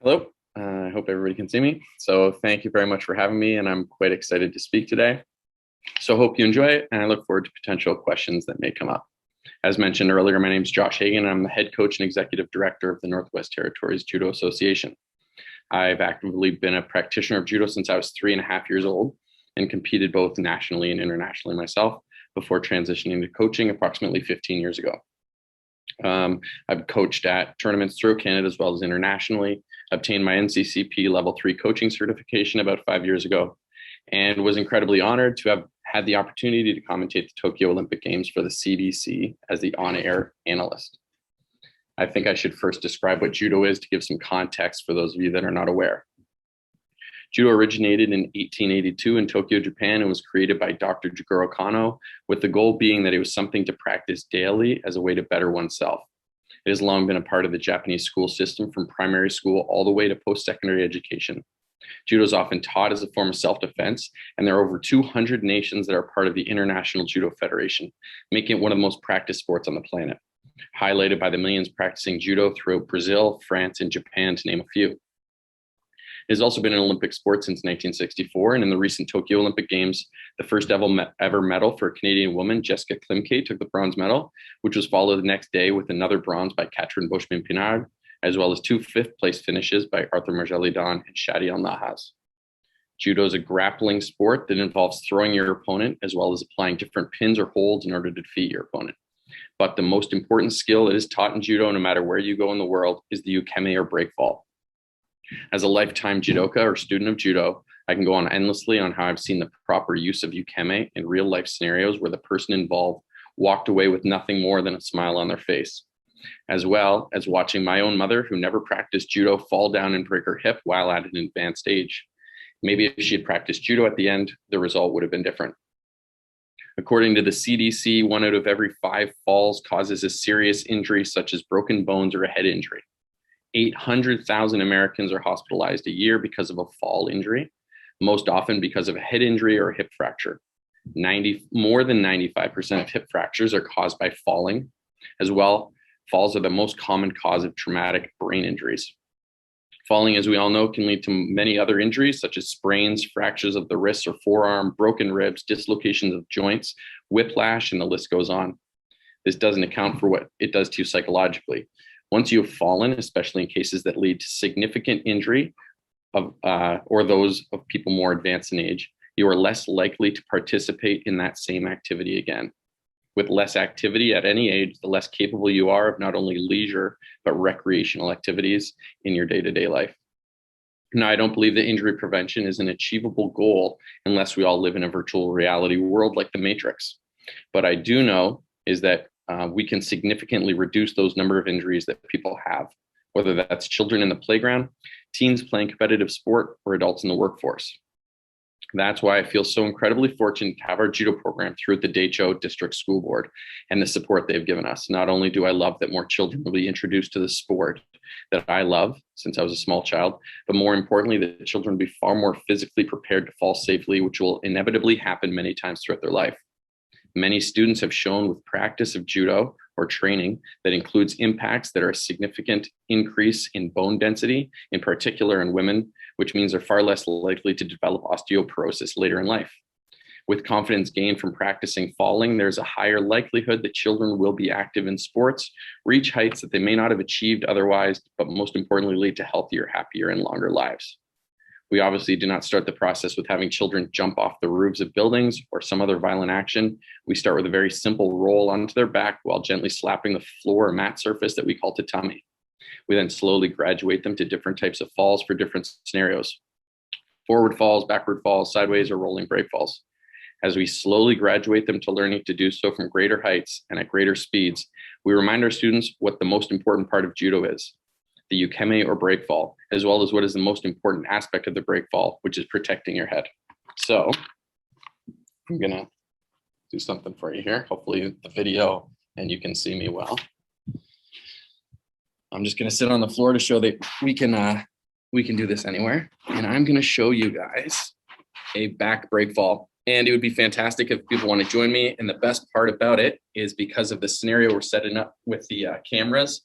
Hello, I hope everybody can see me. So thank you very much for having me, and I'm quite excited to speak today. So I hope you enjoy it, and I look forward to potential questions that may come up. As mentioned earlier, my name is Josh Hagen, and I'm the head coach and executive director of the Northwest Territories Judo Association. I've actively been a practitioner of judo since I was 3.5 years old and competed both nationally and internationally myself before transitioning to coaching approximately 15 years ago. I've coached at tournaments throughout Canada as well as internationally, obtained my NCCP level 3 coaching certification about 5 years ago, and was incredibly honored to have had the opportunity to commentate the Tokyo Olympic Games for the CDC as the on-air analyst. I think I should first describe what judo is to give some context for those of you that are not aware. Judo originated in 1882 in Tokyo, Japan, and was created by Dr. Jigoro Kano, with the goal being that it was something to practice daily as a way to better oneself. It has long been a part of the Japanese school system from primary school all the way to post-secondary education. Judo is often taught as a form of self-defense, and there are over 200 nations that are part of the International Judo Federation, making it one of the most practiced sports on the planet, highlighted by the millions practicing judo throughout Brazil, France, and Japan, to name a few. It has also been an Olympic sport since 1964, and in the recent Tokyo Olympic Games, the first ever medal for a Canadian woman, Jessica Klimke, took the bronze medal, which was followed the next day with another bronze by Catherine Bushman-Pinard, as well as 2 fifth-place finishes by Arthur Marjelidan and Shadi El-Nahas. Judo is a grappling sport that involves throwing your opponent as well as applying different pins or holds in order to defeat your opponent. But the most important skill that is taught in judo, no matter where you go in the world, is the ukemi or break fall. As a lifetime judoka or student of judo, I can go on endlessly on how I've seen the proper use of ukemi in real life scenarios where the person involved walked away with nothing more than a smile on their face, as well as watching my own mother, who never practiced judo, fall down and break her hip while at an advanced age. Maybe if she had practiced judo at the end, the result would have been different. According to the CDC, 1 out of every 5 falls causes a serious injury such as broken bones or a head injury. 800,000 Americans are hospitalized a year because of a fall injury, most often because of a head injury or a hip fracture. More than 95% of hip fractures are caused by falling. As well, falls are the most common cause of traumatic brain injuries. Falling, as we all know, can lead to many other injuries, such as sprains, fractures of the wrist or forearm, broken ribs, dislocations of joints, whiplash, and the list goes on. This doesn't account for what it does to you psychologically. Once you have fallen, especially in cases that lead to significant injury or those of people more advanced in age, you are less likely to participate in that same activity again. With less activity at any age, the less capable you are of not only leisure, but recreational activities in your day-to-day life. Now, I don't believe that injury prevention is an achievable goal unless we all live in a virtual reality world like the Matrix. But I do know is that we can significantly reduce those number of injuries that people have, whether that's children in the playground, teens playing competitive sport, or adults in the workforce. That's why I feel so incredibly fortunate to have our judo program through the Daicho District School Board and the support they've given us. Not only do I love that more children will be introduced to the sport that I love since I was a small child, but more importantly, that children will be far more physically prepared to fall safely, which will inevitably happen many times throughout their life. Many students have shown with practice of judo or training that includes impacts that are a significant increase in bone density, in particular in women, which means they're far less likely to develop osteoporosis later in life. With confidence gained from practicing falling, there's a higher likelihood that children will be active in sports, reach heights that they may not have achieved otherwise, but most importantly, lead to healthier, happier, and longer lives. We obviously do not start the process with having children jump off the roofs of buildings or some other violent action. We start with a very simple roll onto their back while gently slapping the floor or mat surface that we call tatami. We then slowly graduate them to different types of falls for different scenarios: forward falls, backward falls, sideways, or rolling break falls. As we slowly graduate them to learning to do so from greater heights and at greater speeds, we remind our students what the most important part of judo is: the ukemi or break fall, as well as what is the most important aspect of the break fall, which is protecting your head. So I'm gonna do something for you here. Hopefully the video and you can see me well. I'm just gonna sit on the floor to show that we can do this anywhere. And I'm gonna show you guys a back break fall. And it would be fantastic if people want to join me. And the best part about it is because of the scenario we're setting up with the cameras,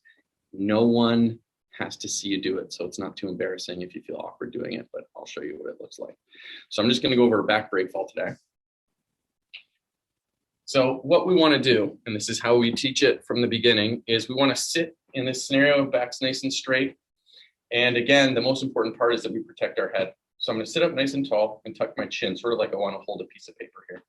no one has to see you do it. So it's not too embarrassing if you feel awkward doing it, but I'll show you what it looks like. So I'm just going to go over a back break fall today. So what we want to do, and this is how we teach it from the beginning, is we want to sit in this scenario, back's nice and straight. And again, the most important part is that we protect our head. So I'm going to sit up nice and tall and tuck my chin, sort of like I want to hold a piece of paper here.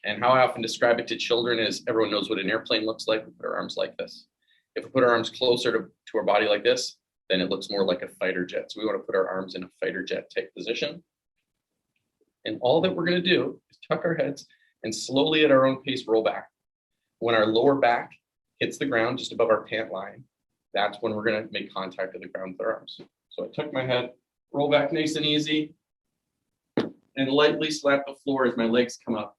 And how I often describe it to children is everyone knows what an airplane looks like. We put our arms like this. If we put our arms closer to our body like this, then it looks more like a fighter jet. So we want to put our arms in a fighter jet type position. And all that we're going to do is tuck our heads and slowly at our own pace roll back. When our lower back hits the ground just above our pant line, that's when we're going to make contact with the ground with our arms. So I tuck my head, roll back nice and easy, and lightly slap the floor as my legs come up.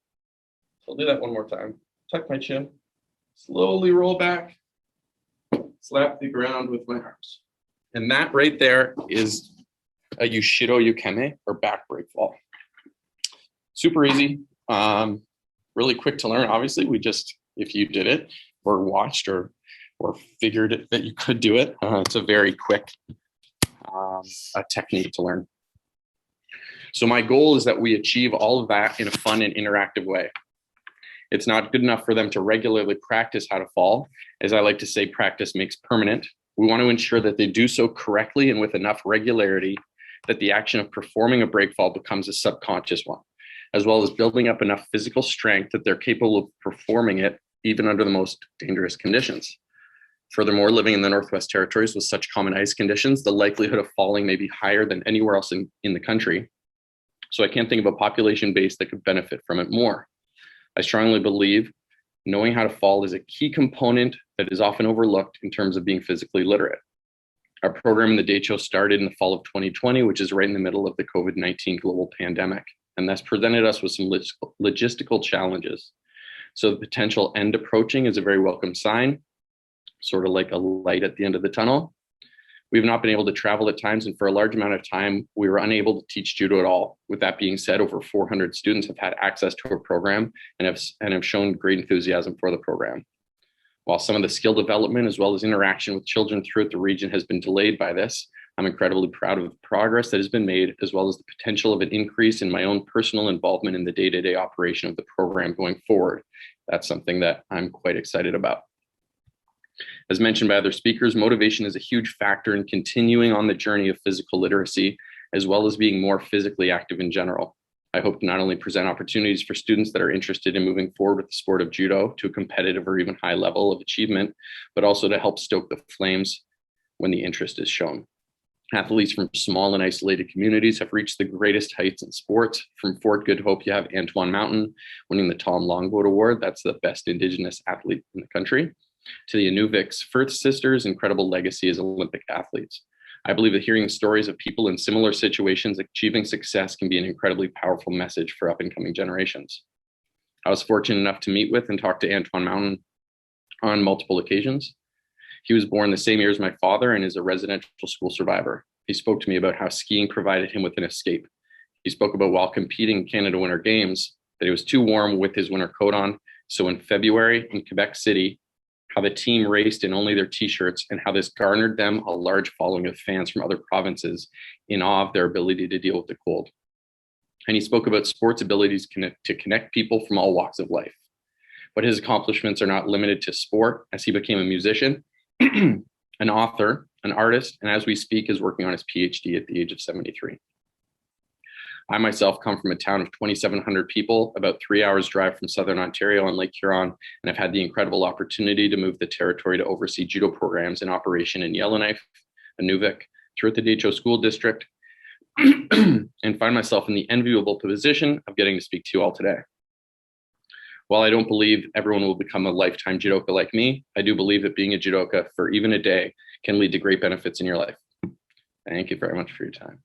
So I'll do that one more time. Tuck my chin, slowly roll back, slap the ground with my arms. And that right there is a Yushido Yukeme, or back break fall. Super easy, really quick to learn. Obviously, if you did it or watched or figured that you could do it, it's a very quick technique to learn. So my goal is that we achieve all of that in a fun and interactive way. It's not good enough for them to regularly practice how to fall. As I like to say, practice makes permanent. We want to ensure that they do so correctly and with enough regularity that the action of performing a break fall becomes a subconscious one, as well as building up enough physical strength that they're capable of performing it even under the most dangerous conditions. Furthermore, living in the Northwest Territories with such common ice conditions, the likelihood of falling may be higher than anywhere else in the country. So I can't think of a population base that could benefit from it more. I strongly believe knowing how to fall is a key component that is often overlooked in terms of being physically literate. Our program in the DHO started in the fall of 2020, which is right in the middle of the COVID-19 global pandemic, and that's presented us with some logistical challenges. So the potential end approaching is a very welcome sign, sort of like a light at the end of the tunnel. We've not been able to travel at times, and for a large amount of time, we were unable to teach judo at all. With that being said, over 400 students have had access to our program and have shown great enthusiasm for the program. While some of the skill development as well as interaction with children throughout the region has been delayed by this, I'm incredibly proud of the progress that has been made, as well as the potential of an increase in my own personal involvement in the day-to-day operation of the program going forward. That's something that I'm quite excited about. As mentioned by other speakers, motivation is a huge factor in continuing on the journey of physical literacy, as well as being more physically active in general. I hope to not only present opportunities for students that are interested in moving forward with the sport of judo to a competitive or even high level of achievement, but also to help stoke the flames when the interest is shown. Athletes from small and isolated communities have reached the greatest heights in sports. From Fort Good Hope, you have Antoine Mountain winning the Tom Longboat Award. That's the best Indigenous athlete in the country. To the Inuvic's Firth sisters' incredible legacy as Olympic athletes. I believe that hearing stories of people in similar situations achieving success can be an incredibly powerful message for up and coming generations. I was fortunate enough to meet with and talk to Antoine Mountain on multiple occasions. He was born the same year as my father and is a residential school survivor. He spoke to me about how skiing provided him with an escape. He spoke about while competing in Canada Winter Games, that it was too warm with his winter coat on. So in February in Quebec City, how the team raced in only their t-shirts and how this garnered them a large following of fans from other provinces in awe of their ability to deal with the cold. And he spoke about sports' abilities to connect people from all walks of life. But his accomplishments are not limited to sport, as he became a musician, an author, an artist, and as we speak is working on his PhD at the age of 73. I myself come from a town of 2,700 people, about 3 hours drive from Southern Ontario on Lake Huron, and I've had the incredible opportunity to move the territory to oversee judo programs in operation in Yellowknife, Inuvik, throughout the DHO school district, and find myself in the enviable position of getting to speak to you all today. While I don't believe everyone will become a lifetime judoka like me, I do believe that being a judoka for even a day can lead to great benefits in your life. Thank you very much for your time.